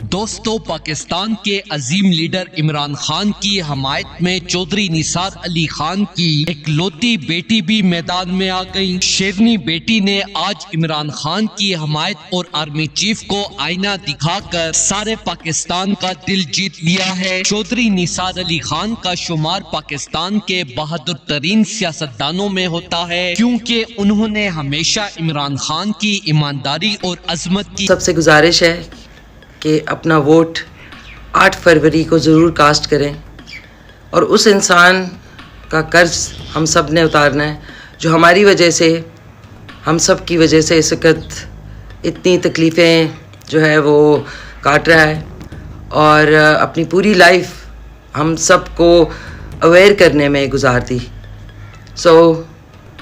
دوستو، پاکستان کے عظیم لیڈر عمران خان کی حمایت میں چودھری نثار علی خان کی اکلوتی بیٹی بھی میدان میں آ گئی۔ شیرنی بیٹی نے آج عمران خان کی حمایت اور آرمی چیف کو آئینہ دکھا کر سارے پاکستان کا دل جیت لیا ہے۔ چودھری نثار علی خان کا شمار پاکستان کے بہادر ترین سیاستدانوں میں ہوتا ہے، کیونکہ انہوں نے ہمیشہ عمران خان کی ایمانداری اور عظمت کی سب سے گزارش ہے کہ اپنا ووٹ 8 فروری کو ضرور کاسٹ کریں اور اس انسان کا قرض ہم سب نے اتارنا ہے جو ہماری وجہ سے، ہم سب کی وجہ سے اس وقت اتنی تکلیفیں جو ہے وہ کاٹ رہا ہے، اور اپنی پوری لائف ہم سب کو اویئر کرنے میں گزار دی۔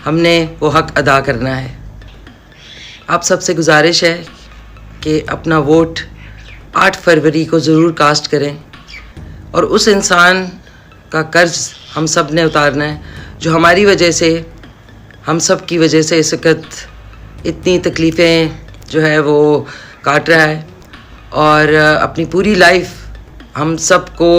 ہم نے وہ حق ادا کرنا ہے۔ آپ سب سے گزارش ہے کہ اپنا ووٹ 8 فروری کو ضرور کاسٹ کریں اور اس انسان کا قرض ہم سب نے اتارنا ہے جو ہماری وجہ سے، ہم سب کی وجہ سے اس وقت اتنی تکلیفیں جو ہے وہ کاٹ رہا ہے، اور اپنی پوری لائف ہم سب کو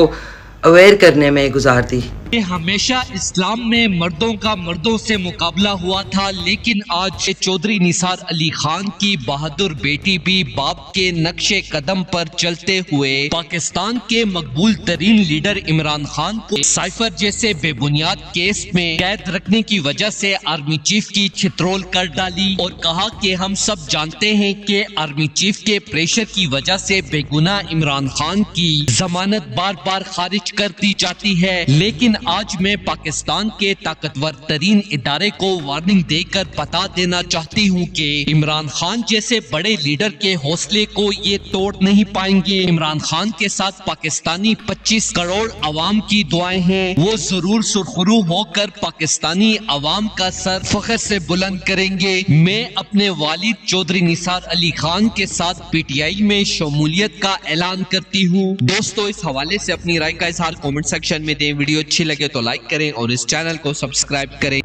اویئر کرنے میں گزار دی۔ ہمیشہ اسلام میں مردوں کا مردوں سے مقابلہ ہوا تھا، لیکن آج چودھری نثار علی خان کی بہادر بیٹی بھی باپ کے نقش قدم پر چلتے ہوئے پاکستان کے مقبول ترین لیڈر عمران خان کو سائفر جیسے بے بنیاد کیس میں قید رکھنے کی وجہ سے آرمی چیف کی چھترول کر ڈالی، اور کہا کہ ہم سب جانتے ہیں کہ آرمی چیف کے پریشر کی وجہ سے بے گناہ عمران خان کی ضمانت بار بار خارج کر دی جاتی ہے۔ لیکن آج میں پاکستان کے طاقتور ترین ادارے کو وارننگ دے کر بتا دینا چاہتی ہوں کہ عمران خان جیسے بڑے لیڈر کے حوصلے کو یہ توڑ نہیں پائیں گے۔ عمران خان کے ساتھ پاکستانی 25 کروڑ عوام کی دعائیں ہیں، وہ ضرور سرخرو ہو کر پاکستانی عوام کا سر فخر سے بلند کریں گے۔ میں اپنے والد چودھری نثار علی خان کے ساتھ پی ٹی آئی میں شمولیت کا اعلان کرتی ہوں۔ دوستو، اس حوالے سے اپنی رائے کا اظہار کامنٹ سیکشن میں دیں۔ ویڈیو اچھی لگے تو لائک کریں اور اس چینل کو سبسکرائب کریں۔